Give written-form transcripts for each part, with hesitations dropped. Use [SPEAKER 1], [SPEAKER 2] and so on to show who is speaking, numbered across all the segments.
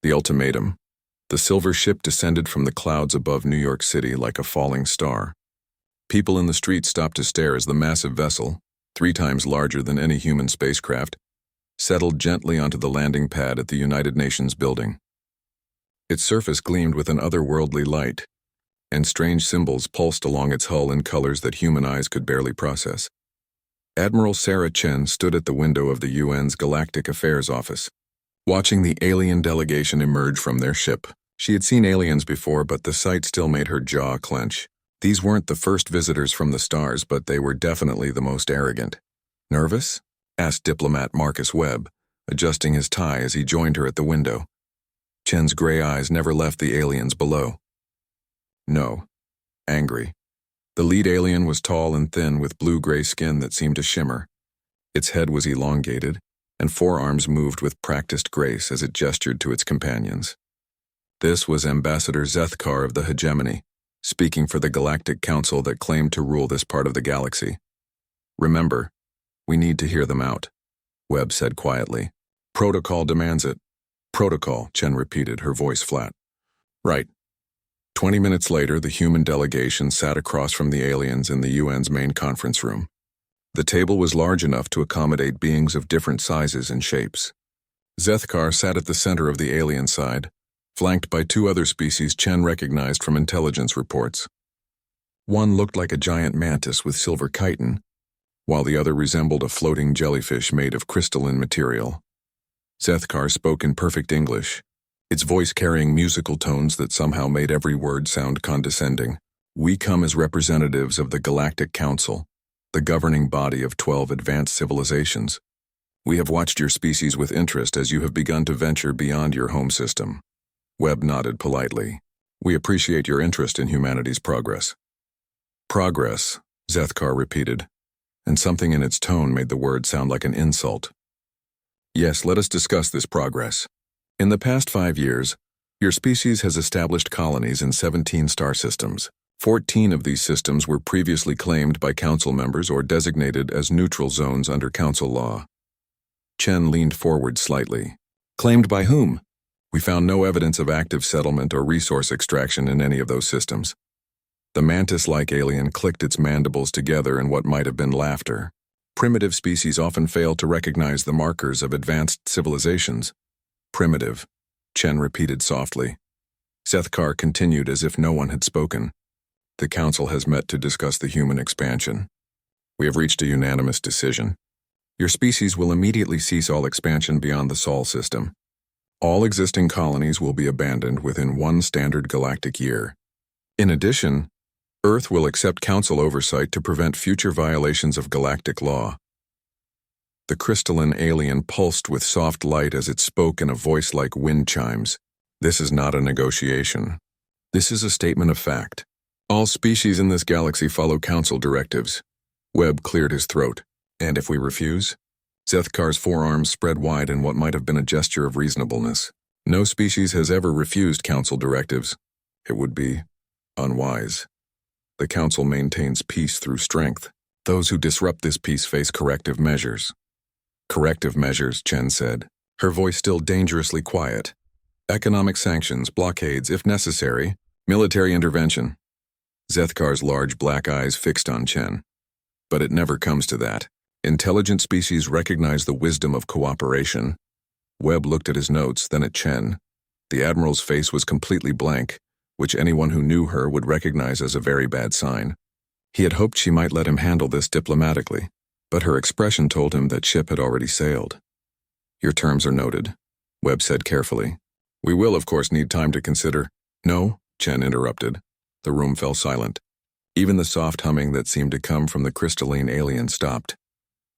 [SPEAKER 1] The ultimatum. The silver ship descended from the clouds above New York City like a falling star. People in the streets stopped to stare as the massive vessel, 3 times larger than any human spacecraft, settled gently onto the landing pad at the United Nations building. Its surface gleamed with an otherworldly light, and strange symbols pulsed along its hull in colors that human eyes could barely process. Admiral Sarah Chen stood at the window of the UN's Galactic Affairs Office, watching the alien delegation emerge from their ship. She had seen aliens before, but the sight still made her jaw clench. These weren't the first visitors from the stars, but they were definitely the most arrogant. "Nervous?" asked diplomat Marcus Webb, adjusting his tie as he joined her at the window. Chen's gray eyes never left the aliens below. No. Angry. The lead alien was tall and thin with blue-gray skin that seemed to shimmer. Its head was elongated, and forearms moved with practiced grace as it gestured to its companions. This was Ambassador Zethkar of the Hegemony, speaking for the Galactic Council that claimed to rule this part of the galaxy. "Remember, we need to hear them out," Webb said quietly. "Protocol demands it." "Protocol," Chen repeated, her voice flat. "Right." 20 minutes later, the human delegation sat across from the aliens in the UN's main conference room. The table was large enough to accommodate beings of different sizes and shapes. Zethkar sat at the center of the alien side, flanked by 2 other species Chen recognized from intelligence reports. One looked like a giant mantis with silver chitin, while the other resembled a floating jellyfish made of crystalline material. Zethkar spoke in perfect English, its voice carrying musical tones that somehow made every word sound condescending. "We come as representatives of the Galactic Council, the governing body of 12 advanced civilizations. We have watched your species with interest as you have begun to venture beyond your home system." Webb nodded politely. "We appreciate your interest in humanity's progress." "Progress," Zethkar repeated, and something in its tone made the word sound like an insult. "Yes, let us discuss this progress. In the past 5 years, your species has established colonies in 17 star systems. 14 of these systems were previously claimed by council members or designated as neutral zones under council law." Chen leaned forward slightly. "Claimed by whom?" "We found no evidence of active settlement or resource extraction in any of those systems." The mantis-like alien clicked its mandibles together in what might have been laughter. "Primitive species often fail to recognize the markers of advanced civilizations." "Primitive," Chen repeated softly. Zethkar continued as if no one had spoken. "The council has met to discuss the human expansion. We have reached a unanimous decision. Your species will immediately cease all expansion beyond the Sol system. All existing colonies will be abandoned within 1 standard galactic year. In addition, Earth will accept council oversight to prevent future violations of galactic law." The crystalline alien pulsed with soft light as it spoke in a voice like wind chimes. "This is not a negotiation. This is a statement of fact. All species in this galaxy follow council directives." Webb cleared his throat. "And if we refuse?" Zethkar's forearms spread wide in what might have been a gesture of reasonableness. "No species has ever refused council directives. It would be unwise. The council maintains peace through strength. Those who disrupt this peace face corrective measures." "Corrective measures," Chen said, her voice still dangerously quiet. "Economic sanctions, blockades, if necessary, military intervention." Zethkar's large black eyes fixed on Chen. "But it never comes to that. Intelligent species recognize the wisdom of cooperation." Webb looked at his notes, then at Chen. The Admiral's face was completely blank, which anyone who knew her would recognize as a very bad sign. He had hoped she might let him handle this diplomatically, but her expression told him that ship had already sailed. "Your terms are noted," Webb said carefully. "We will, of course, need time to consider." "No," Chen interrupted. The room fell silent. Even the soft humming that seemed to come from the crystalline alien stopped.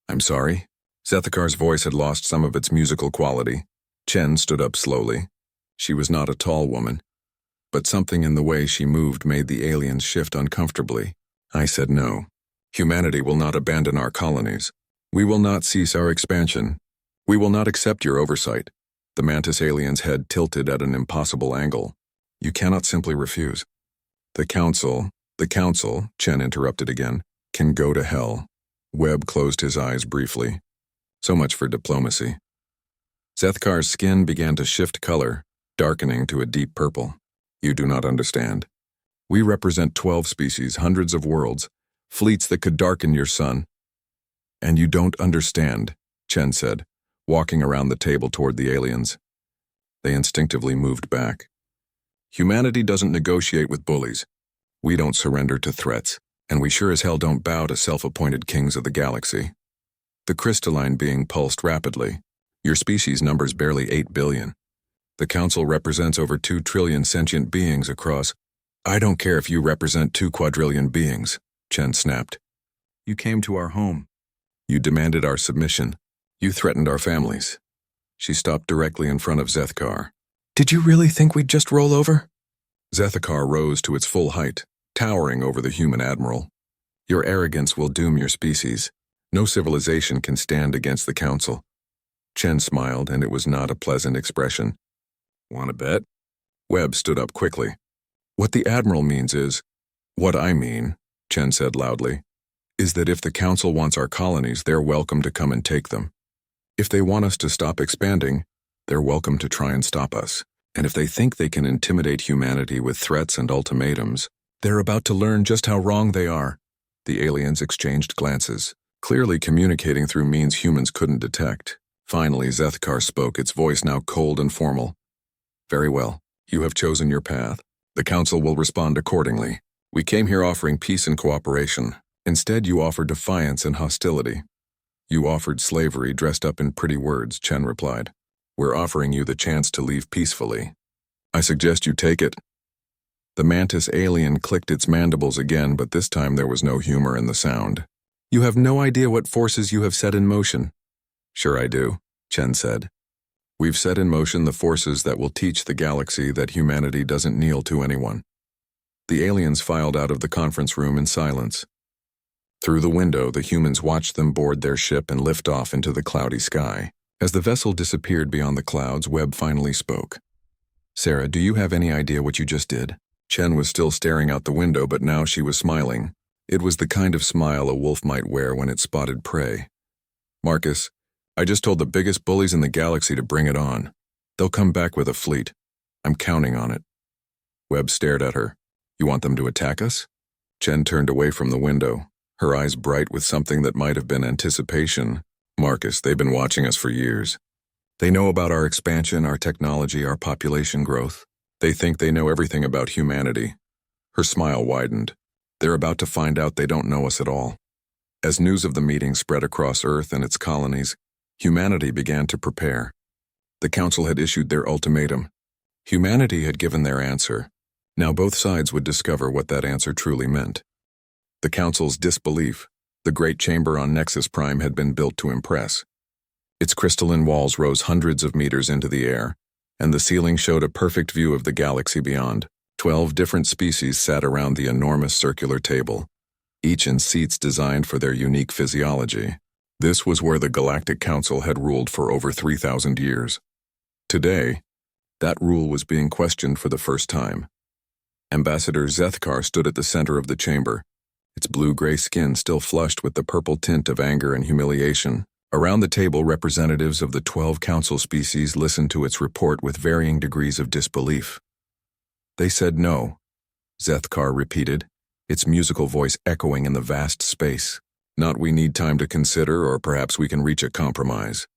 [SPEAKER 1] "I'm sorry." Zethakar's voice had lost some of its musical quality. Chen stood up slowly. She was not a tall woman, but something in the way she moved made the aliens shift uncomfortably. "I said no. Humanity will not abandon our colonies. We will not cease our expansion. We will not accept your oversight." The mantis alien's head tilted at an impossible angle. "You cannot simply refuse." The council, Chen interrupted again, "can go to hell." Webb closed his eyes briefly. So much for diplomacy. Zethkar's skin began to shift color, darkening to a deep purple. You do not understand. We represent 12 species, hundreds of worlds, fleets that could darken your sun. And you don't understand, Chen said, walking around the table toward the aliens. They instinctively moved back. Humanity doesn't negotiate with bullies. We don't surrender to threats, and we sure as hell don't bow to self-appointed kings of the galaxy. The crystalline being pulsed rapidly. Your species numbers barely 8 billion. The Council represents over 2 trillion sentient beings across. I don't care if you represent 2 quadrillion beings, Chen snapped. You came to our home. You demanded our submission. You threatened our families. She stopped directly in front of Zethkar. Did you really think we'd just roll over? Zethkar rose to its full height, towering over the human admiral. Your arrogance will doom your species. No civilization can stand against the Council. Chen smiled, and it was not a pleasant expression. Want to bet? Webb stood up quickly. What the Admiral means is, what I mean, Chen said loudly, is that if the Council wants our colonies, they're welcome to come and take them. If they want us to stop expanding, they're welcome to try and stop us. And if they think they can intimidate humanity with threats and ultimatums, they're about to learn just how wrong they are. The aliens exchanged glances, clearly communicating through means humans couldn't detect. Finally, Zethkar spoke, its voice now cold and formal. Very well, you have chosen your path. The Council will respond accordingly. We came here offering peace and cooperation. Instead, you offered defiance and hostility. You offered slavery dressed up in pretty words, Chen replied. We're offering you the chance to leave peacefully. I suggest you take it. The mantis alien clicked its mandibles again, but this time there was no humor in the sound. You have no idea what forces you have set in motion. Sure I do, Chen said. We've set in motion the forces that will teach the galaxy that humanity doesn't kneel to anyone. The aliens filed out of the conference room in silence. Through the window, the humans watched them board their ship and lift off into the cloudy sky. As the vessel disappeared beyond the clouds, Webb finally spoke. Sarah, do you have any idea what you just did? Chen was still staring out the window, but now she was smiling. It was the kind of smile a wolf might wear when it spotted prey. Marcus, I just told the biggest bullies in the galaxy to bring it on. They'll come back with a fleet. I'm counting on it. Webb stared at her. You want them to attack us? Chen turned away from the window, her eyes bright with something that might have been anticipation. Marcus, they've been watching us for years. They know about our expansion, our technology, our population growth. They think they know everything about humanity. Her smile widened. They're about to find out they don't know us at all. As news of the meeting spread across Earth and its colonies, humanity began to prepare. The Council had issued their ultimatum. Humanity had given their answer. Now both sides would discover what that answer truly meant. The Council's disbelief. The great chamber on Nexus Prime had been built to impress. Its crystalline walls rose hundreds of meters into the air, and the ceiling showed a perfect view of the galaxy beyond. 12 different species sat around the enormous circular table, each in seats designed for their unique physiology. This was where the Galactic Council had ruled for over 3,000 years. Today, that rule was being questioned for the first time. Ambassador Zethkar stood at the center of the chamber, its blue-gray skin still flushed with the purple tint of anger and humiliation. Around the table, representatives of the 12 Council species listened to its report with varying degrees of disbelief. They said no, Zethkar repeated, its musical voice echoing in the vast space. Not we need time to consider, or perhaps we can reach a compromise.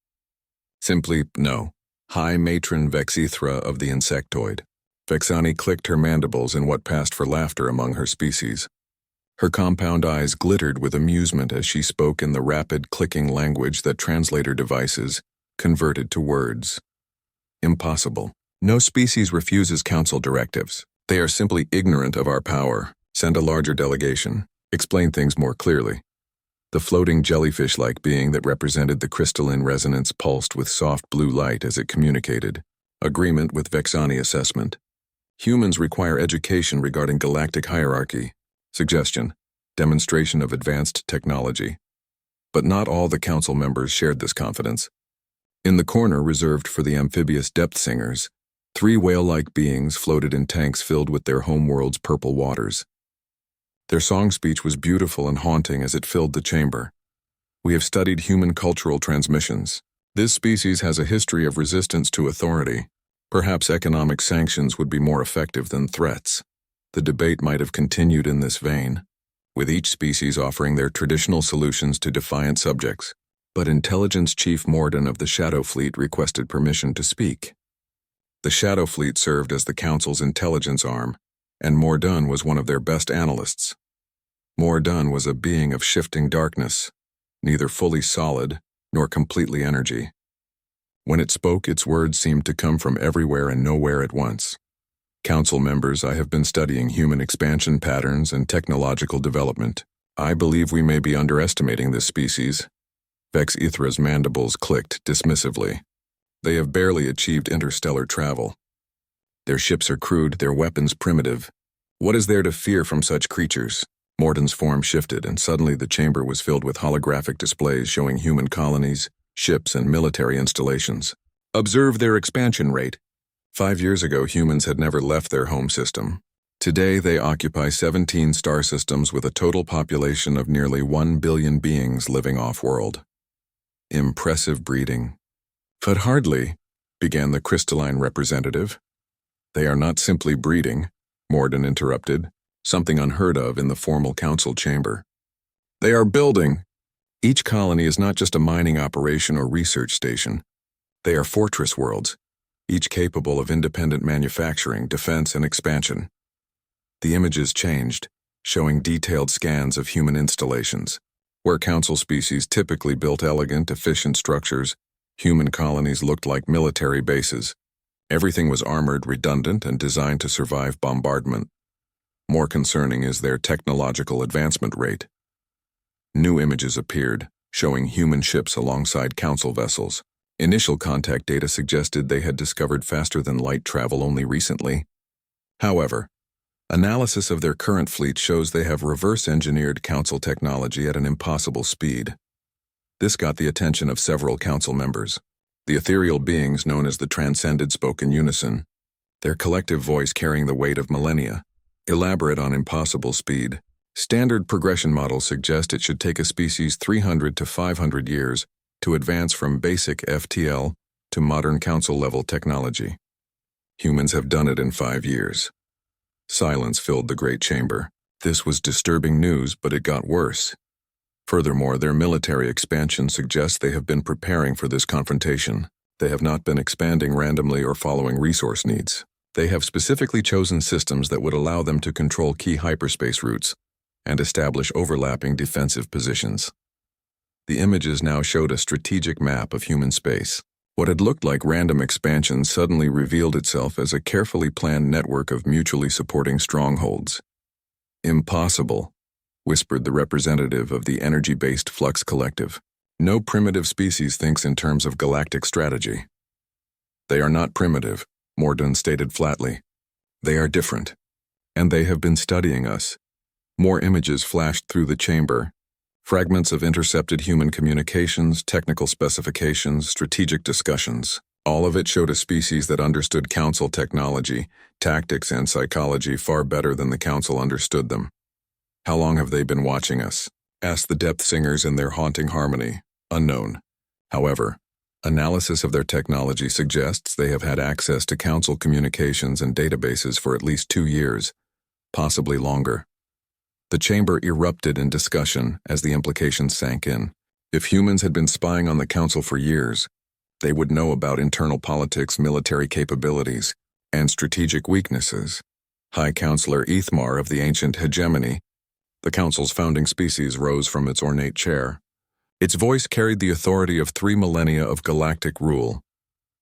[SPEAKER 1] Simply, no. High Matron Vexithra of the insectoid. Vexani clicked her mandibles in what passed for laughter among her species. Her compound eyes glittered with amusement as she spoke in the rapid, clicking language that translator devices converted to words. Impossible. No species refuses Council directives. They are simply ignorant of our power. Send a larger delegation. Explain things more clearly. The floating jellyfish-like being that represented the crystalline resonance pulsed with soft blue light as it communicated. Agreement with Vexani assessment. Humans require education regarding galactic hierarchy. Suggestion. Demonstration of advanced technology. But not all the Council members shared this confidence. In the corner reserved for the amphibious depth singers, 3 whale-like beings floated in tanks filled with their homeworld's purple waters. Their song speech was beautiful and haunting as it filled the chamber. We have studied human cultural transmissions. This species has a history of resistance to authority. Perhaps economic sanctions would be more effective than threats. The debate might have continued in this vein, with each species offering their traditional solutions to defiant subjects. But Intelligence Chief Morden of the Shadow Fleet requested permission to speak. The Shadow Fleet served as the Council's intelligence arm, and Morden was one of their best analysts. Morden was a being of shifting darkness, neither fully solid nor completely energy. When it spoke, its words seemed to come from everywhere and nowhere at once. Council members, I have been studying human expansion patterns and technological development. I believe we may be underestimating this species. Vex Ithra's mandibles clicked dismissively. They have barely achieved interstellar travel. Their ships are crude, their weapons primitive. What is there to fear from such creatures? Morden's form shifted, and suddenly the chamber was filled with holographic displays showing human colonies, ships, and military installations. Observe their expansion rate. 5 years ago, humans had never left their home system. Today, they occupy 17 star systems with a total population of nearly 1 billion beings living off-world. Impressive breeding. But hardly, began the crystalline representative. They are not simply breeding, Morden interrupted, something unheard of in the formal council chamber. They are building. Each colony is not just a mining operation or research station. They are fortress worlds, each capable of independent manufacturing, defense, and expansion. The images changed, showing detailed scans of human installations. Where council species typically built elegant, efficient structures, human colonies looked like military bases. Everything was armored, redundant, and designed to survive bombardment. More concerning is their technological advancement rate. New images appeared, showing human ships alongside council vessels. Initial contact data suggested they had discovered faster-than-light travel only recently. However, analysis of their current fleet shows they have reverse-engineered council technology at an impossible speed. This got the attention of several council members. The ethereal beings known as the Transcended spoke in unison, their collective voice carrying the weight of millennia. Elaborate on impossible speed. Standard progression models suggest it should take a species 300 to 500 years to advance from basic FTL to modern council-level technology. Humans have done it in 5 years. Silence filled the great chamber. This was disturbing news, but it got worse. Furthermore, their military expansion suggests they have been preparing for this confrontation. They have not been expanding randomly or following resource needs. They have specifically chosen systems that would allow them to control key hyperspace routes and establish overlapping defensive positions. The images now showed a strategic map of human space. What had looked like random expansion suddenly revealed itself as a carefully planned network of mutually supporting strongholds. Impossible, whispered the representative of the energy-based Flux Collective. No primitive species thinks in terms of galactic strategy. They are not primitive, Morden stated flatly. They are different, and they have been studying us. More images flashed through the chamber. Fragments of intercepted human communications, technical specifications, strategic discussions. All of it showed a species that understood council technology, tactics, and psychology far better than the council understood them. How long have they been watching us? Asked the depth singers in their haunting harmony. Unknown. However, analysis of their technology suggests they have had access to council communications and databases for at least 2 years, possibly longer. The chamber erupted in discussion as the implications sank in. If humans had been spying on the council for years, they would know about internal politics, military capabilities, and strategic weaknesses. High Counselor Ethmar of the ancient hegemony, the council's founding species, rose from its ornate chair. Its voice carried the authority of 3 millennia of galactic rule.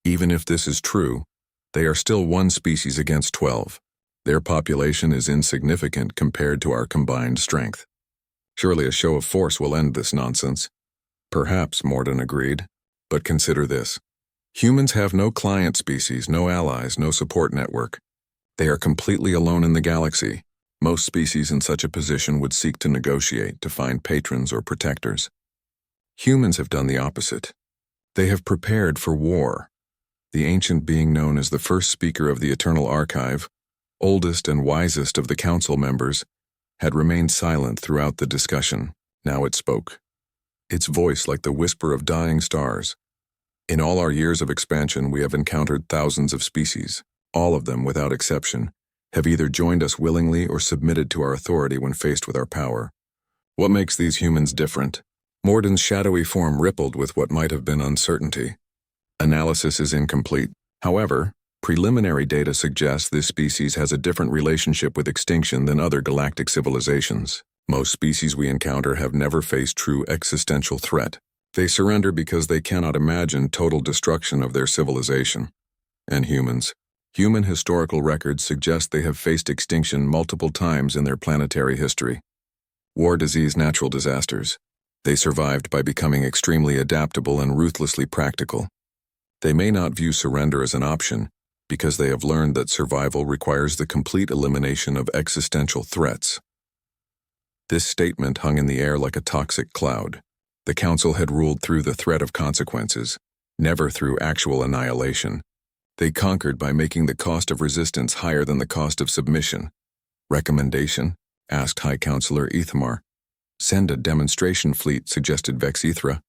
[SPEAKER 1] Even if this is true, they are still 1 species against 12. Their population is insignificant compared to our combined strength. Surely a show of force will end this nonsense. Perhaps, Morden agreed. But consider this. Humans have no client species, no allies, no support network. They are completely alone in the galaxy. Most species in such a position would seek to negotiate, to find patrons or protectors. Humans have done the opposite. They have prepared for war. The ancient being known as the first speaker of the Eternal Archive, oldest and wisest of the council members, had remained silent throughout the discussion. Now it spoke. Its voice like the whisper of dying stars. In all our years of expansion, we have encountered thousands of species. All of them, without exception, have either joined us willingly or submitted to our authority when faced with our power. What makes these humans different? Morden's shadowy form rippled with what might have been uncertainty. Analysis is incomplete. However, preliminary data suggests this species has a different relationship with extinction than other galactic civilizations. Most species we encounter have never faced true existential threat. They surrender because they cannot imagine total destruction of their civilization. And humans. Human historical records suggest they have faced extinction multiple times in their planetary history. War, disease, natural disasters. They survived by becoming extremely adaptable and ruthlessly practical. They may not view surrender as an option because they have learned that survival requires the complete elimination of existential threats. This statement hung in the air like a toxic cloud. The Council had ruled through the threat of consequences, never through actual annihilation. They conquered by making the cost of resistance higher than the cost of submission. Recommendation? Asked High Counselor Ethamar. Send a demonstration fleet, suggested Vex Ithra.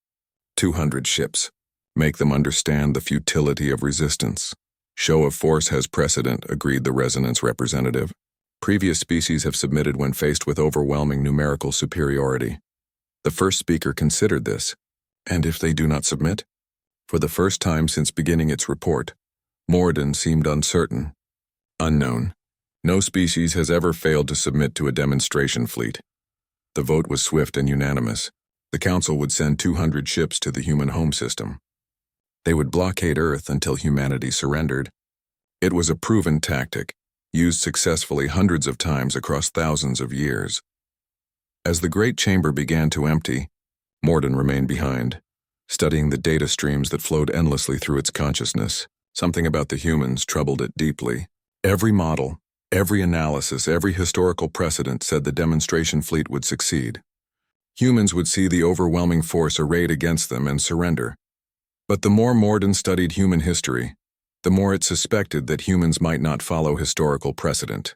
[SPEAKER 1] 200 ships. Make them understand the futility of resistance. Show of force has precedent, agreed the Resonance representative. Previous species have submitted when faced with overwhelming numerical superiority. The first speaker considered this. And if they do not submit? For the first time since beginning its report, Morden seemed uncertain. Unknown. No species has ever failed to submit to a demonstration fleet. The vote was swift and unanimous. The Council would send 200 ships to the human home system. They would blockade Earth until humanity surrendered. It was a proven tactic, used successfully hundreds of times across thousands of years. As the great chamber began to empty, Morden remained behind, studying the data streams that flowed endlessly through its consciousness. Something about the humans troubled it deeply. Every model, every analysis, every historical precedent said the demonstration fleet would succeed. Humans would see the overwhelming force arrayed against them and surrender. But the more Morden studied human history, the more it suspected that humans might not follow historical precedent.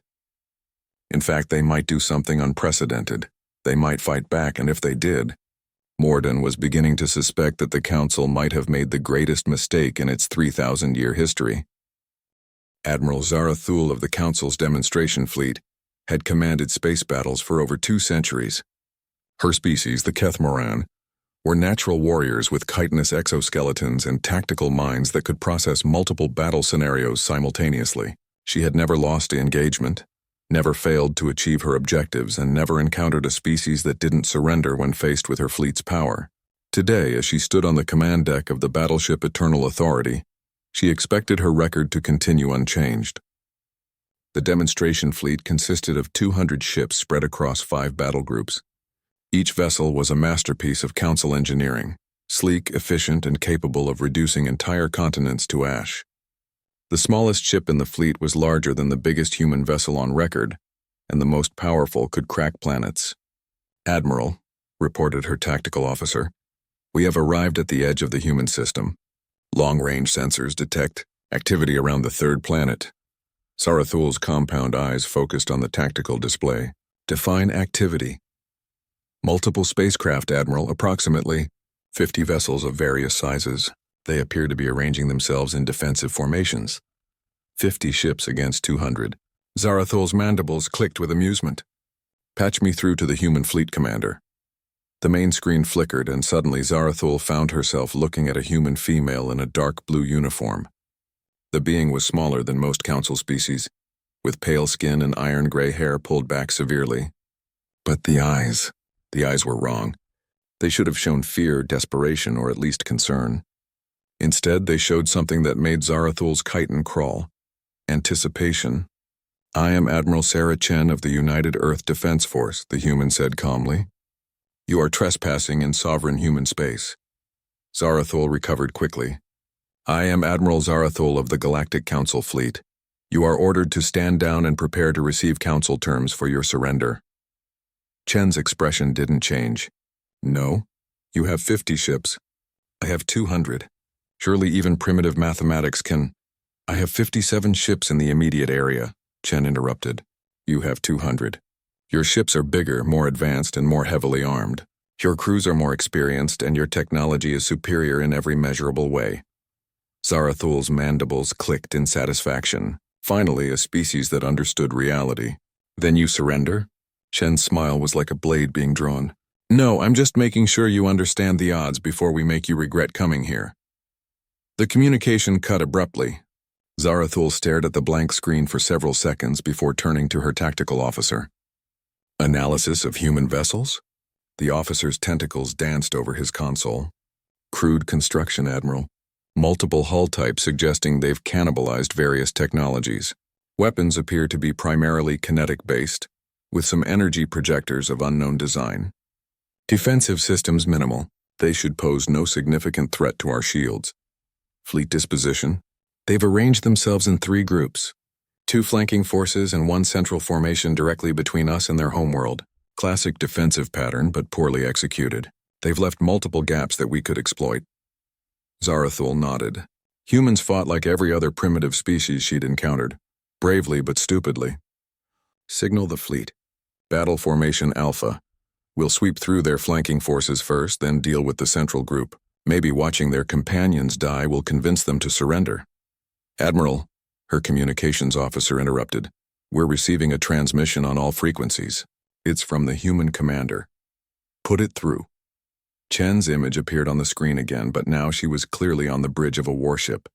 [SPEAKER 1] In fact, they might do something unprecedented. They might fight back, and if they did, Morden was beginning to suspect that the Council might have made the greatest mistake in its 3,000-year history. Admiral Zarathul of the Council's demonstration fleet had commanded space battles for over 2 centuries. Her species, the Kethmoran, were natural warriors with chitinous exoskeletons and tactical minds that could process multiple battle scenarios simultaneously. She had never lost the engagement, never failed to achieve her objectives, and never encountered a species that didn't surrender when faced with her fleet's power. Today, as she stood on the command deck of the battleship Eternal Authority, she expected her record to continue unchanged. The demonstration fleet consisted of 200 ships spread across 5 battle groups. Each vessel was a masterpiece of Council engineering, sleek, efficient, and capable of reducing entire continents to ash. The smallest ship in the fleet was larger than the biggest human vessel on record, and the most powerful could crack planets. "Admiral," reported her tactical officer, "we have arrived at the edge of the human system. Long-range sensors detect activity around the 3rd planet." Zarathul's compound eyes focused on the tactical display. "Define activity." "Multiple spacecraft, Admiral, approximately 50 vessels of various sizes. They appear to be arranging themselves in defensive formations." 50 ships against 200. Zarathul's mandibles clicked with amusement. "Patch me through to the human fleet commander." The main screen flickered, and suddenly Zarathul found herself looking at a human female in a dark blue uniform. The being was smaller than most Council species, with pale skin and iron-gray hair pulled back severely. But the eyes were wrong. They should have shown fear, desperation, or at least concern. Instead, they showed something that made Zarathul's chitin crawl. Anticipation. "I am Admiral Sarah Chen of the United Earth Defense Force," the human said calmly. "You are trespassing in sovereign human space." Zarathul recovered quickly. "I am Admiral Zarathul of the Galactic Council Fleet. You are ordered to stand down and prepare to receive Council terms for your surrender." Chen's expression didn't change. "No, you have 50 ships. I have 200. Surely even primitive mathematics can—" "I have 57 ships in the immediate area," Chen interrupted. "You have 200. Your ships are bigger, more advanced, and more heavily armed. Your crews are more experienced, and your technology is superior in every measurable way. Zarathul's mandibles clicked in satisfaction. Finally, a species that understood reality. Then you surrender? Shen's smile was like a blade being drawn. No, I'm just making sure you understand the odds before we make you regret coming here. The communication cut abruptly. Zarathul stared at the blank screen for several seconds before turning to her tactical officer. Analysis of human vessels? The officer's tentacles danced over his console. Crude construction, Admiral. Multiple hull types suggesting they've cannibalized various technologies. Weapons appear to be primarily kinetic-based, with some energy projectors of unknown design. Defensive systems minimal. They should pose no significant threat to our shields. Fleet disposition. They've arranged themselves in 3 groups. 2 flanking forces and 1 central formation directly between us and their homeworld. Classic defensive pattern, but poorly executed. They've left multiple gaps that we could exploit. Zarathul nodded. Humans fought like every other primitive species she'd encountered. Bravely but stupidly. Signal the fleet. Battle Formation Alpha. We'll sweep through their flanking forces first, then deal with the central group. Maybe watching their companions die will convince them to surrender. Admiral, her communications officer interrupted. We're receiving a transmission on all frequencies. It's from the human commander. Put it through. Chen's image appeared on the screen again, but now she was clearly on the bridge of a warship.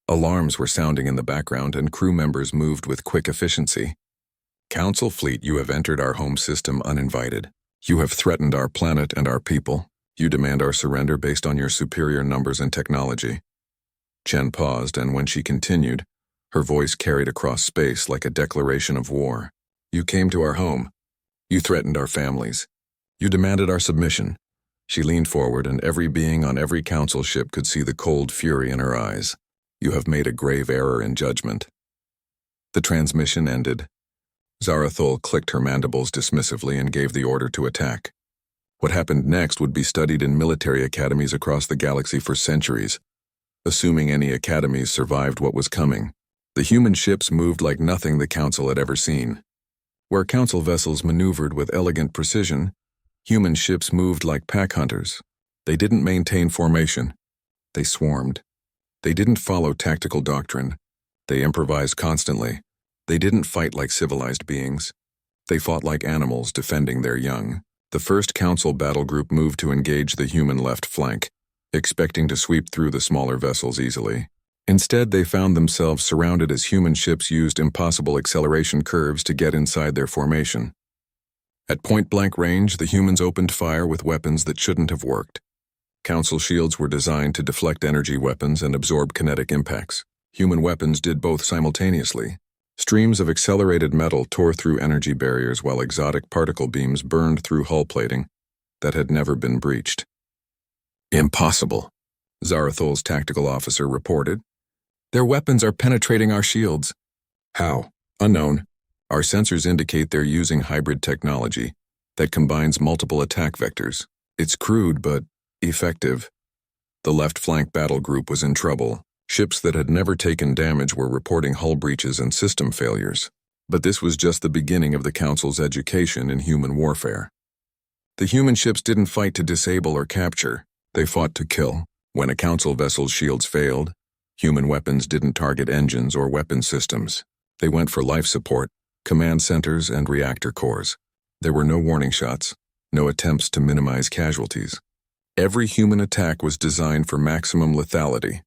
[SPEAKER 1] Alarms were sounding in the background, and crew members moved with quick efficiency. Council fleet, you have entered our home system uninvited. You have threatened our planet and our people. You demand our surrender based on your superior numbers and technology. Chen paused, and when she continued, her voice carried across space like a declaration of war. You came to our home. You threatened our families. You demanded our submission. She leaned forward, and every being on every council ship could see the cold fury in her eyes. You have made a grave error in judgment. The transmission ended. Zarathul clicked her mandibles dismissively and gave the order to attack. What happened next would be studied in military academies across the galaxy for centuries. Assuming any academies survived what was coming, the human ships moved like nothing the Council had ever seen. Where Council vessels maneuvered with elegant precision, human ships moved like pack hunters. They didn't maintain formation. They swarmed. They didn't follow tactical doctrine. They improvised constantly. They didn't fight like civilized beings. They fought like animals defending their young. The first Council battle group moved to engage the human left flank, expecting to sweep through the smaller vessels easily. Instead, they found themselves surrounded as human ships used impossible acceleration curves to get inside their formation. At point-blank range, the humans opened fire with weapons that shouldn't have worked. Council shields were designed to deflect energy weapons and absorb kinetic impacts. Human weapons did both simultaneously. Streams of accelerated metal tore through energy barriers while exotic particle beams burned through hull plating that had never been breached. Impossible, Zarathul's tactical officer reported. Their weapons are penetrating our shields. How? Unknown. Our sensors indicate they're using hybrid technology that combines multiple attack vectors. It's crude, but effective. The left flank battle group was in trouble. Ships that had never taken damage were reporting hull breaches and system failures. But this was just the beginning of the Council's education in human warfare. The human ships didn't fight to disable or capture. They fought to kill. When a Council vessel's shields failed, human weapons didn't target engines or weapon systems. They went for life support, command centers, and reactor cores. There were no warning shots, no attempts to minimize casualties. Every human attack was designed for maximum lethality.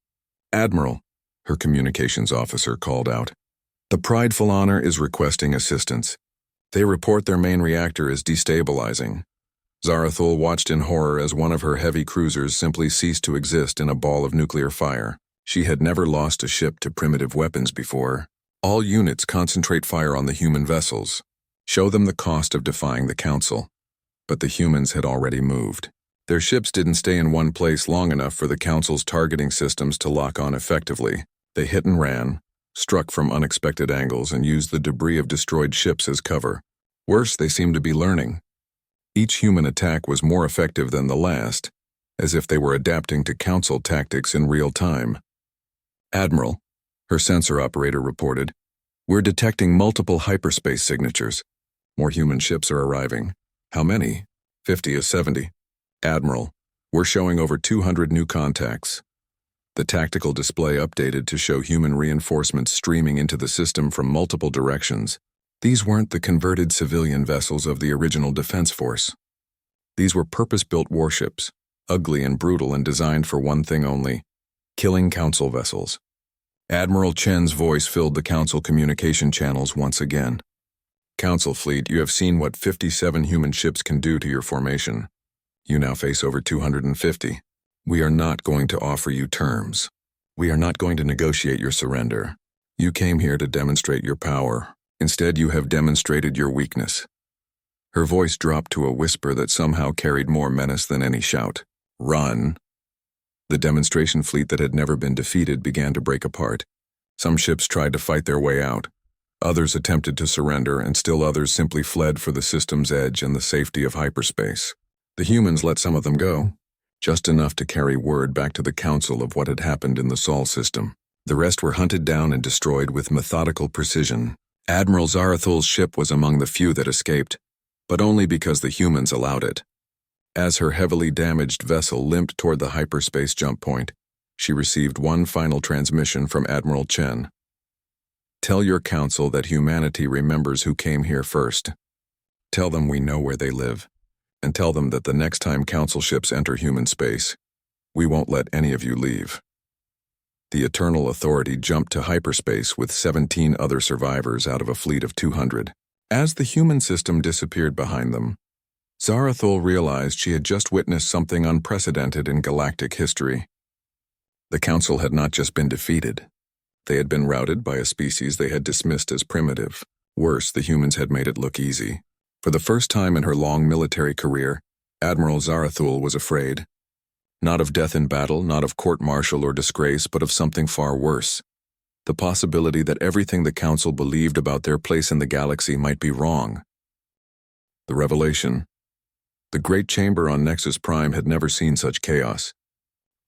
[SPEAKER 1] Admiral, her communications officer called out. The Prideful Honor is requesting assistance. They report their main reactor is destabilizing. Zarathul watched in horror as one of her heavy cruisers simply ceased to exist in a ball of nuclear fire. She had never lost a ship to primitive weapons before. All units concentrate fire on the human vessels. Show them the cost of defying the Council. But the humans had already moved. Their ships didn't stay in one place long enough for the Council's targeting systems to lock on effectively. They hit and ran, struck from unexpected angles, and used the debris of destroyed ships as cover. Worse, they seemed to be learning. Each human attack was more effective than the last, as if they were adapting to Council tactics in real time. Admiral, her sensor operator reported, we're detecting multiple hyperspace signatures. More human ships are arriving. How many? 50 or 70. Admiral, we're showing over 200 new contacts. The tactical display updated to show human reinforcements streaming into the system from multiple directions. These weren't the converted civilian vessels of the original Defense Force. These were purpose-built warships, ugly and brutal and designed for one thing only: killing Council vessels. Admiral Chen's voice filled the Council communication channels once again. Council fleet, you have seen what 57 human ships can do to your formation. You now face over 250. We are not going to offer you terms. We are not going to negotiate your surrender. You came here to demonstrate your power. Instead, you have demonstrated your weakness. Her voice dropped to a whisper that somehow carried more menace than any shout. Run! The demonstration fleet that had never been defeated began to break apart. Some ships tried to fight their way out. Others attempted to surrender, and still others simply fled for the system's edge and the safety of hyperspace. The humans let some of them go, just enough to carry word back to the Council of what had happened in the Sol system. The rest were hunted down and destroyed with methodical precision. Admiral Zarathul's ship was among the few that escaped, but only because the humans allowed it. As her heavily damaged vessel limped toward the hyperspace jump point, she received one final transmission from Admiral Chen. Tell your Council that humanity remembers who came here first. Tell them we know where they live, and tell them that the next time Council ships enter human space, we won't let any of you leave. The Eternal Authority jumped to hyperspace with 17 other survivors out of a fleet of 200. As the human system disappeared behind them, Zarathul realized she had just witnessed something unprecedented in galactic history. The Council had not just been defeated. They had been routed by a species they had dismissed as primitive. Worse, the humans had made it look easy. For the first time in her long military career, Admiral Zarathul was afraid. Not of death in battle, not of court-martial or disgrace, but of something far worse. The possibility that everything the Council believed about their place in the galaxy might be wrong. The revelation. The Great Chamber on Nexus Prime had never seen such chaos.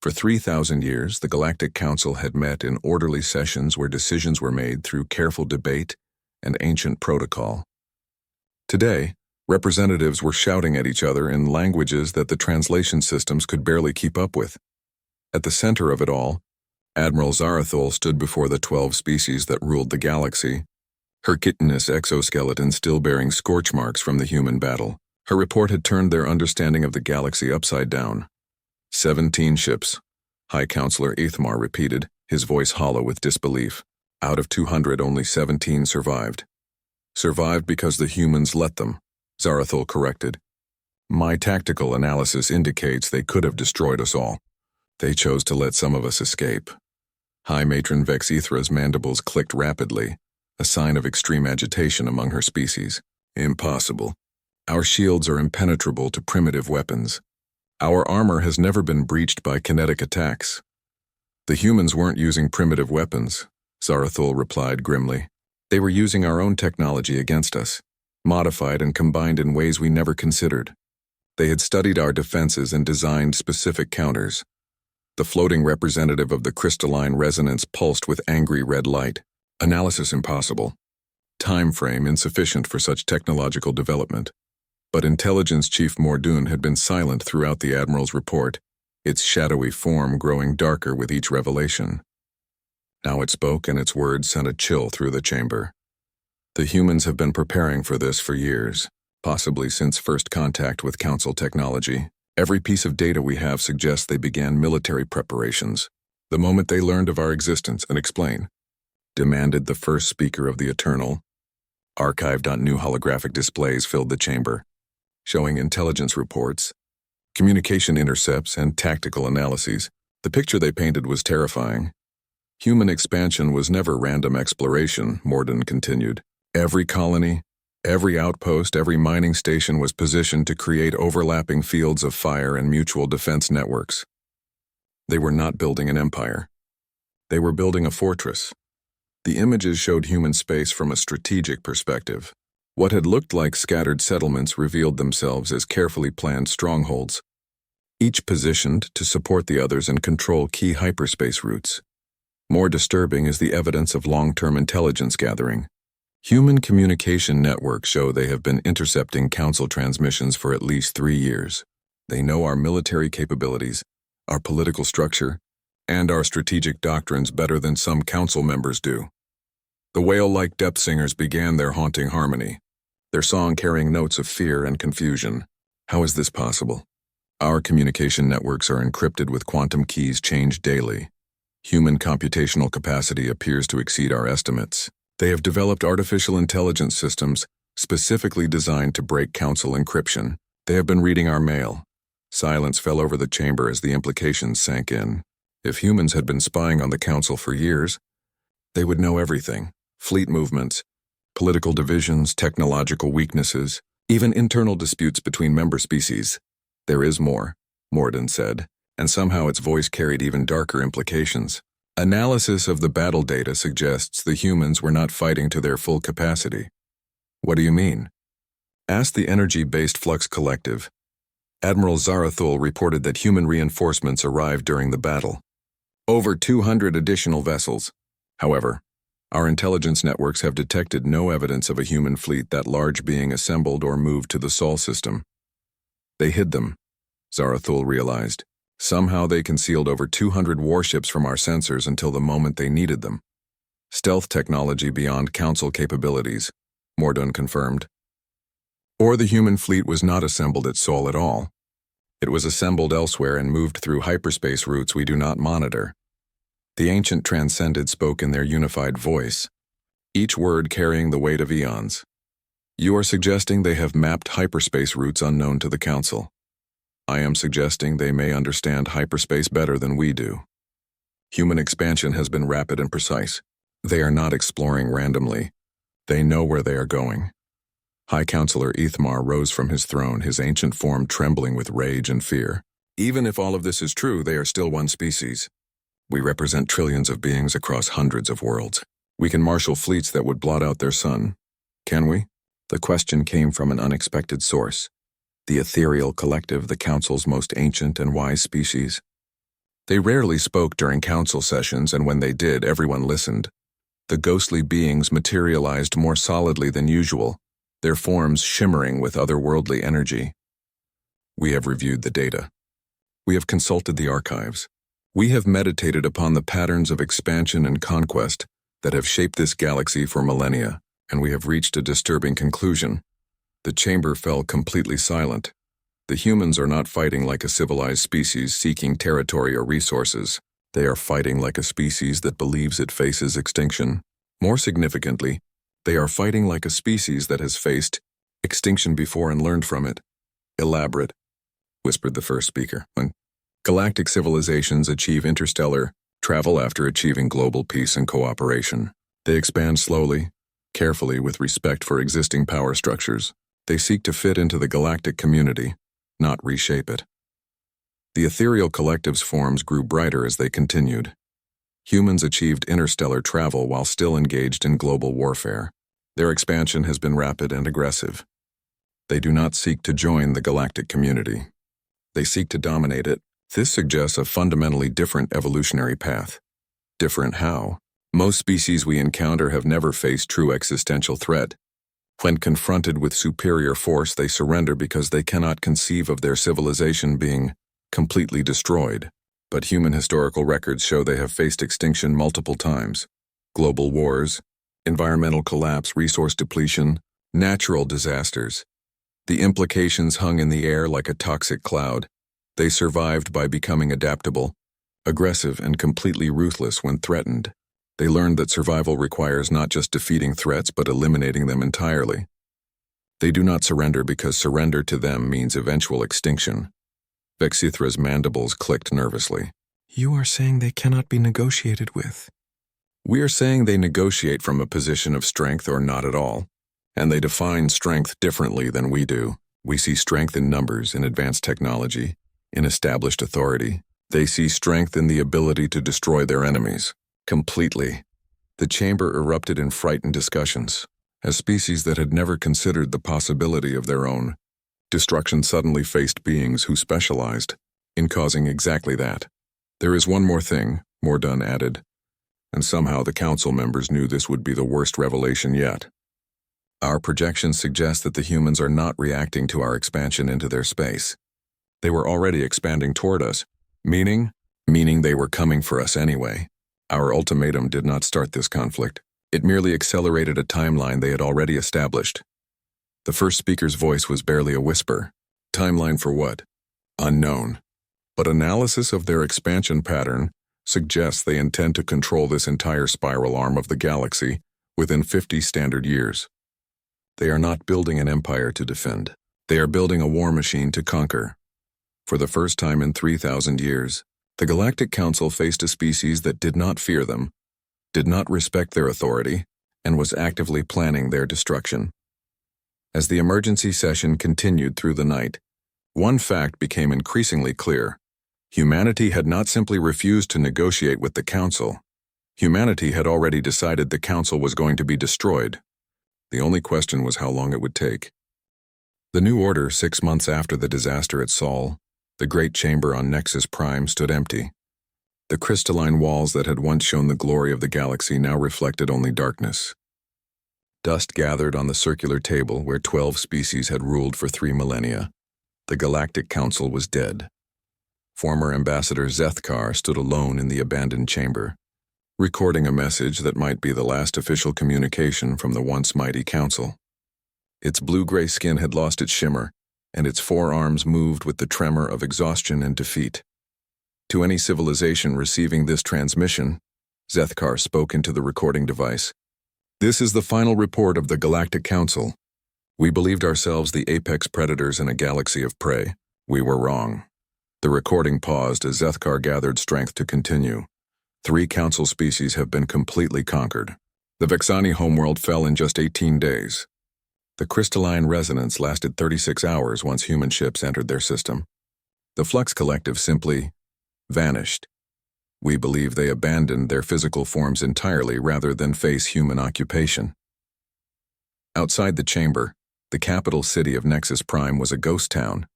[SPEAKER 1] For 3,000 years, the Galactic Council had met in orderly sessions where decisions were made through careful debate and ancient protocol. Today, representatives were shouting at each other in languages that the translation systems could barely keep up with. At the center of it all, Admiral Zarathul stood before the 12 species that ruled the galaxy, her chitinous exoskeleton still bearing scorch marks from the human battle. Her report had turned their understanding of the galaxy upside down. 17 ships, High Counselor Ethmar repeated, his voice hollow with disbelief. Out of 200, only 17 survived. Survived because the humans let them, Zarathul corrected. My tactical analysis indicates they could have destroyed us all. They chose to let some of us escape. High Matron Vex Ethra's mandibles clicked rapidly, a sign of extreme agitation among her species. Impossible. Our shields are impenetrable to primitive weapons. Our armor has never been breached by kinetic attacks. The humans weren't using primitive weapons, Zarathul replied grimly. They were using our own technology against us, modified and combined in ways we never considered. They had studied our defenses and designed specific counters. The floating representative of the crystalline resonance pulsed with angry red light. Analysis impossible. Time frame insufficient for such technological development. But Intelligence Chief Mordoon had been silent throughout the Admiral's report, its shadowy form growing darker with each revelation. Now it spoke, and its words sent a chill through the chamber. The humans have been preparing for this for years, possibly since first contact with Council technology. Every piece of data we have suggests they began military preparations. The moment they learned of our existence, and explain, demanded the first speaker of the Eternal. Archived.new holographic displays filled the chamber, showing intelligence reports, communication intercepts, and tactical analyses. The picture they painted was terrifying. Human expansion was never random exploration, Morden continued. Every colony, every outpost, every mining station was positioned to create overlapping fields of fire and mutual defense networks. They were not building an empire. They were building a fortress. The images showed human space from a strategic perspective. What had looked like scattered settlements revealed themselves as carefully planned strongholds, each positioned to support the others and control key hyperspace routes. More disturbing is the evidence of long-term intelligence gathering. Human communication networks show they have been intercepting Council transmissions for at least 3 years. They know our military capabilities, our political structure, and our strategic doctrines better than some council members do. The whale-like depth singers began their haunting harmony, their song carrying notes of fear and confusion. How is this possible? Our communication networks are encrypted with quantum keys changed daily. Human computational capacity appears to exceed our estimates. They have developed artificial intelligence systems specifically designed to break council encryption. They have been reading our mail. Silence fell over the chamber as the implications sank in. If humans had been spying on the council for years, they would know everything. Fleet movements, political divisions, technological weaknesses, even internal disputes between member species. There is more, Morden said, and somehow its voice carried even darker implications. Analysis of the battle data suggests the humans were not fighting to their full capacity. What do you mean? Asked the Energy-Based Flux Collective. Admiral Zarathul reported that human reinforcements arrived during the battle. Over 200 additional vessels. However, our intelligence networks have detected no evidence of a human fleet that large being assembled or moved to the Sol system. They hid them, Zarathul realized. Somehow they concealed over 200 warships from our sensors until the moment they needed them. Stealth technology beyond Council capabilities, Mordun confirmed. Or the human fleet was not assembled at Sol at all. It was assembled elsewhere and moved through hyperspace routes we do not monitor. The ancient transcended spoke in their unified voice, each word carrying the weight of eons. You are suggesting they have mapped hyperspace routes unknown to the Council. I am suggesting they may understand hyperspace better than we do. Human expansion has been rapid and precise. They are not exploring randomly. They know where they are going. High Counselor Ethmar rose from his throne, his ancient form trembling with rage and fear. Even if all of this is true, they are still one species. We represent trillions of beings across hundreds of worlds. We can marshal fleets that would blot out their sun. Can we? The question came from an unexpected source. The ethereal collective, the Council's most ancient and wise species. They rarely spoke during council sessions, and when they did, everyone listened. The ghostly beings materialized more solidly than usual, their forms shimmering with otherworldly energy. We have reviewed the data. We have consulted the archives. We have meditated upon the patterns of expansion and conquest that have shaped this galaxy for millennia, and we have reached a disturbing conclusion. The chamber fell completely silent. The humans are not fighting like a civilized species seeking territory or resources. They are fighting like a species that believes it faces extinction. More significantly, they are fighting like a species that has faced extinction before and learned from it. Elaborate, whispered the first speaker. When galactic civilizations achieve interstellar travel after achieving global peace and cooperation, they expand slowly, carefully with respect for existing power structures. They seek to fit into the galactic community, not reshape it. The ethereal collective's forms grew brighter as they continued. Humans achieved interstellar travel while still engaged in global warfare. Their expansion has been rapid and aggressive. They do not seek to join the galactic community. They seek to dominate it. This suggests a fundamentally different evolutionary path. Different how? Most species we encounter have never faced true existential threat. When confronted with superior force, they surrender because they cannot conceive of their civilization being completely destroyed. But human historical records show they have faced extinction multiple times. Global wars, environmental collapse, resource depletion, natural disasters. The implications hung in the air like a toxic cloud. They survived by becoming adaptable, aggressive, and completely ruthless when threatened. They learned that survival requires not just defeating threats but eliminating them entirely. They do not surrender because surrender to them means eventual extinction. Vexithra's mandibles clicked nervously. You are saying they cannot be negotiated with? We are saying they negotiate from a position of strength or not at all, and they define strength differently than we do. We see strength in numbers, in advanced technology, in established authority. They see strength in the ability to destroy their enemies. Completely. The chamber erupted in frightened discussions. As species that had never considered the possibility of their own destruction suddenly faced beings who specialized in causing exactly that. There is one more thing, Mordun added, and somehow the council members knew this would be the worst revelation yet. Our projections suggest that the humans are not reacting to our expansion into their space. They were already expanding toward us, meaning meaning they were coming for us anyway. Our ultimatum did not start this conflict. It merely accelerated a timeline they had already established. The first speaker's voice was barely a whisper. Timeline for what? Unknown. But analysis of their expansion pattern suggests they intend to control this entire spiral arm of the galaxy within 50 standard years. They are not building an empire to defend. They are building a war machine to conquer. For the first time in 3,000 years, the Galactic Council faced a species that did not fear them, did not respect their authority, and was actively planning their destruction. As the emergency session continued through the night, one fact became increasingly clear. Humanity had not simply refused to negotiate with the Council. Humanity had already decided the Council was going to be destroyed. The only question was how long it would take. The New Order, 6 months after the disaster at Sol, the great chamber on Nexus Prime stood empty. The crystalline walls that had once shown the glory of the galaxy now reflected only darkness. Dust gathered on the circular table where 12 species had ruled for 3 millennia. The Galactic Council was dead. Former Ambassador Zethkar stood alone in the abandoned chamber, recording a message that might be the last official communication from the once mighty council. Its blue-gray skin had lost its shimmer, and its forearms moved with the tremor of exhaustion and defeat. To any civilization receiving this transmission, Zethkar spoke into the recording device. This is the final report of the Galactic Council. We believed ourselves the apex predators in a galaxy of prey. We were wrong. The recording paused as Zethkar gathered strength to continue. 3 council species have been completely conquered. The Vexani homeworld fell in just 18 days. The crystalline resonance lasted 36 hours once human ships entered their system. The Flux Collective simply vanished. We believe they abandoned their physical forms entirely rather than face human occupation. Outside the chamber, the capital city of Nexus Prime was a ghost town.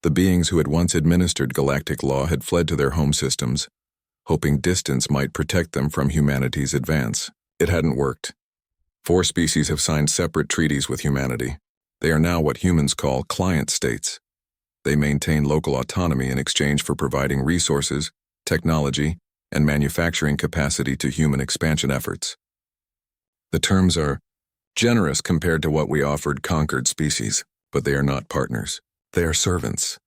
[SPEAKER 1] The beings who had once administered galactic law had fled to their home systems, hoping distance might protect them from humanity's advance. It hadn't worked. 4 species have signed separate treaties with humanity. They are now what humans call client states. They maintain local autonomy in exchange for providing resources, technology, and manufacturing capacity to human expansion efforts. The terms are generous compared to what we offered conquered species, but they are not partners. They are servants.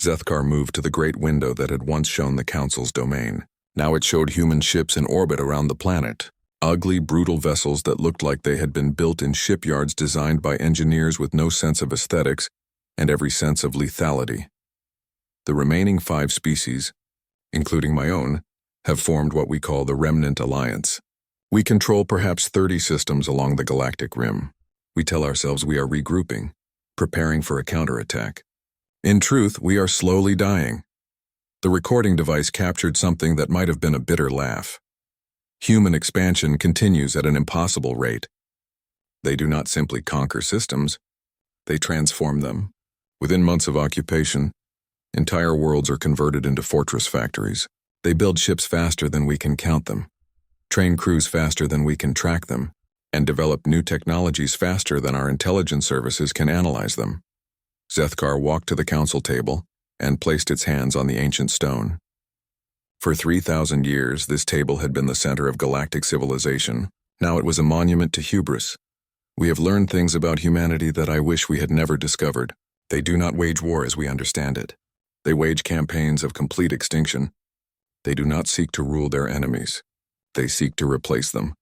[SPEAKER 1] Zethkar moved to the great window that had once shown the Council's domain. Now it showed human ships in orbit around the planet. Ugly, brutal vessels that looked like they had been built in shipyards designed by engineers with no sense of aesthetics and every sense of lethality. The remaining 5 species, including my own, have formed what we call the Remnant Alliance. We control perhaps 30 systems along the galactic rim. We tell ourselves we are regrouping, preparing for a counterattack. In truth, we are slowly dying. The recording device captured something that might have been a bitter laugh. Human expansion continues at an impossible rate. They do not simply conquer systems, they transform them. Within months of occupation, entire worlds are converted into fortress factories. They build ships faster than we can count them, train crews faster than we can track them, and develop new technologies faster than our intelligence services can analyze them. Zethkar walked to the council table and placed its hands on the ancient stone. For 3,000 years, this table had been the center of galactic civilization. Now it was a monument to hubris. We have learned things about humanity that I wish we had never discovered. They do not wage war as we understand it. They wage campaigns of complete extinction. They do not seek to rule their enemies. They seek to replace them.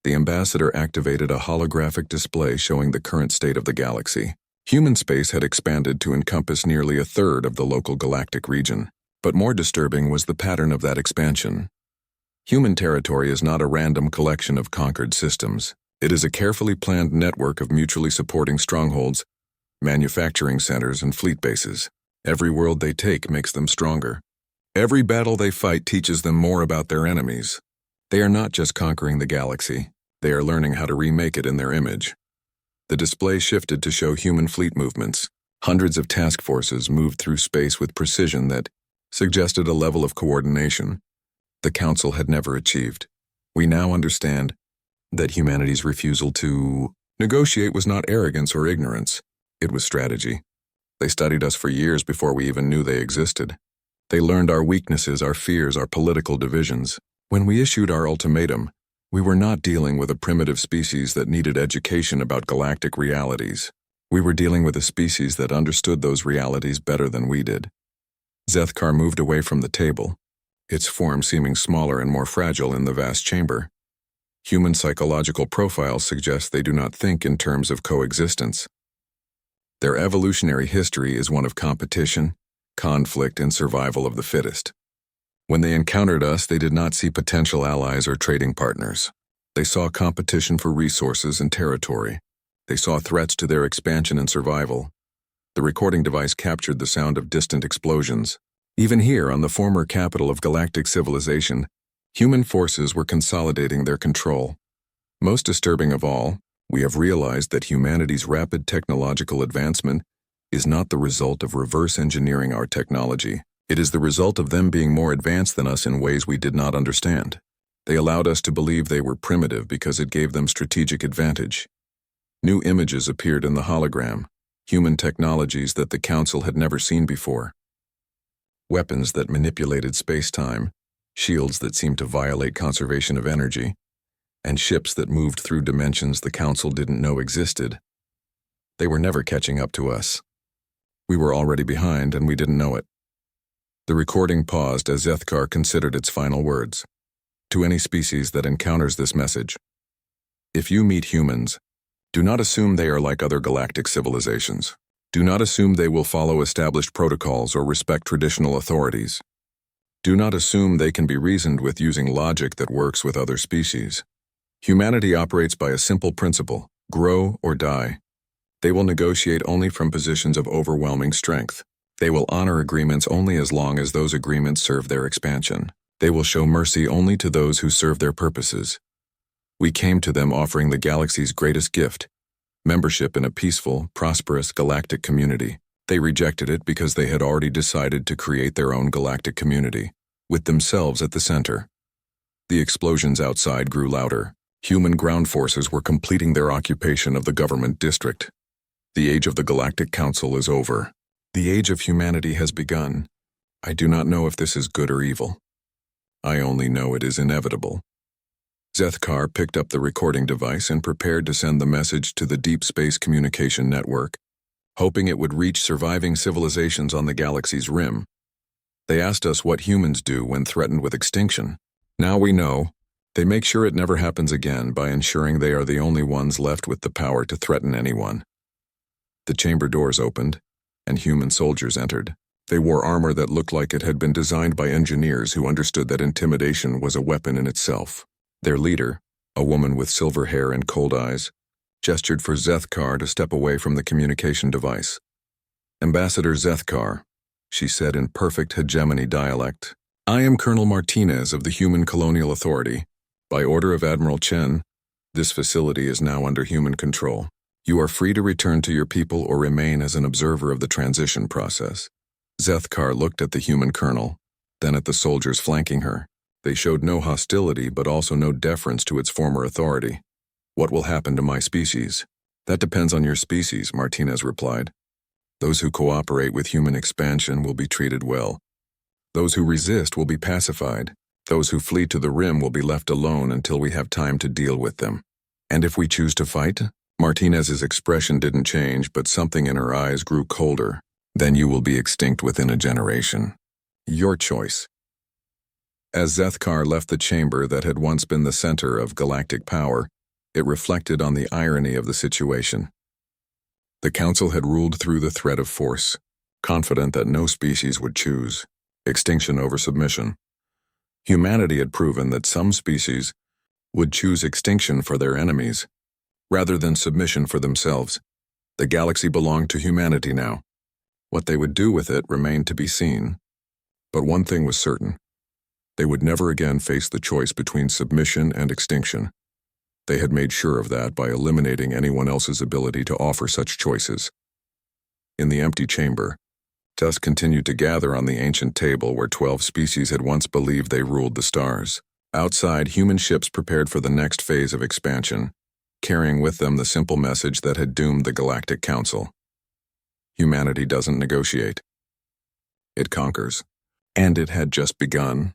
[SPEAKER 1] The ambassador activated a holographic display showing the current state of the galaxy. Human space had expanded to encompass nearly 1/3 of the local galactic region. But more disturbing was the pattern of that expansion. Human territory is not a random collection of conquered systems. It is a carefully planned network of mutually supporting strongholds, manufacturing centers, and fleet bases. Every world they take makes them stronger. Every battle they fight teaches them more about their enemies. They are not just conquering the galaxy, they are learning how to remake it in their image. The display shifted to show human fleet movements. Hundreds of task forces moved through space with precision that suggested a level of coordination the Council had never achieved. We now understand that humanity's refusal to negotiate was not arrogance or ignorance. It was strategy. They studied us for years before we even knew they existed. They learned our weaknesses, our fears, our political divisions. When we issued our ultimatum, we were not dealing with a primitive species that needed education about galactic realities. We were dealing with a species that understood those realities better than we did. Zethkar moved away from the table, its form seeming smaller and more fragile in the vast chamber. Human psychological profiles suggest they do not think in terms of coexistence. Their evolutionary history is one of competition, conflict, and survival of the fittest. When they encountered us, they did not see potential allies or trading partners. They saw competition for resources and territory. They saw threats to their expansion and survival. The recording device captured the sound of distant explosions. Even here, on the former capital of galactic civilization, human forces were consolidating their control. Most disturbing of all, we have realized that humanity's rapid technological advancement is not the result of reverse engineering our technology. It is the result of them being more advanced than us in ways we did not understand. They allowed us to believe they were primitive because it gave them strategic advantage. New images appeared in the hologram, human technologies that the Council had never seen before. Weapons that manipulated space-time, shields that seemed to violate conservation of energy, and ships that moved through dimensions the Council didn't know existed. They were never catching up to us. We were already behind, and we didn't know it. The recording paused as Zethkar considered its final words. To any species that encounters this message, if you meet humans, do not assume they are like other galactic civilizations. Do not assume they will follow established protocols or respect traditional authorities. Do not assume they can be reasoned with using logic that works with other species. Humanity operates by a simple principle: grow or die. They will negotiate only from positions of overwhelming strength. They will honor agreements only as long as those agreements serve their expansion. They will show mercy only to those who serve their purposes. We came to them offering the galaxy's greatest gift, membership in a peaceful, prosperous galactic community. They rejected it because they had already decided to create their own galactic community, with themselves at the center. The explosions outside grew louder. Human ground forces were completing their occupation of the government district. The age of the Galactic Council is over. The age of humanity has begun. I do not know if this is good or evil. I only know it is inevitable. Zethkar picked up the recording device and prepared to send the message to the Deep Space Communication Network, hoping it would reach surviving civilizations on the galaxy's rim. They asked us what humans do when threatened with extinction. Now we know. They make sure it never happens again by ensuring they are the only ones left with the power to threaten anyone. The chamber doors opened, and human soldiers entered. They wore armor that looked like it had been designed by engineers who understood that intimidation was a weapon in itself. Their leader, a woman with silver hair and cold eyes, gestured for Zethkar to step away from the communication device. "Ambassador Zethkar," she said in perfect hegemony dialect, "I am Colonel Martinez of the Human Colonial Authority. By order of Admiral Chen, this facility is now under human control. You are free to return to your people or remain as an observer of the transition process." Zethkar looked at the human colonel, then at the soldiers flanking her. They showed no hostility but also no deference to its former authority. "What will happen to my species?" "That depends on your species," Martinez replied. "Those who cooperate with human expansion will be treated well. Those who resist will be pacified. Those who flee to the rim will be left alone until we have time to deal with them. And if we choose to fight?" Martinez's expression didn't change, but something in her eyes grew colder. "Then you will be extinct within a generation. Your choice." As Zethkar left the chamber that had once been the center of galactic power, it reflected on the irony of the situation. The Council had ruled through the threat of force, confident that no species would choose extinction over submission. Humanity had proven that some species would choose extinction for their enemies, rather than submission for themselves. The galaxy belonged to humanity now. What they would do with it remained to be seen. But one thing was certain. They would never again face the choice between submission and extinction. They had made sure of that by eliminating anyone else's ability to offer such choices. In the empty chamber, dust continued to gather on the ancient table where 12 species had once believed they ruled the stars. Outside, human ships prepared for the next phase of expansion, carrying with them the simple message that had doomed the Galactic Council. Humanity doesn't negotiate. It conquers. And it had just begun.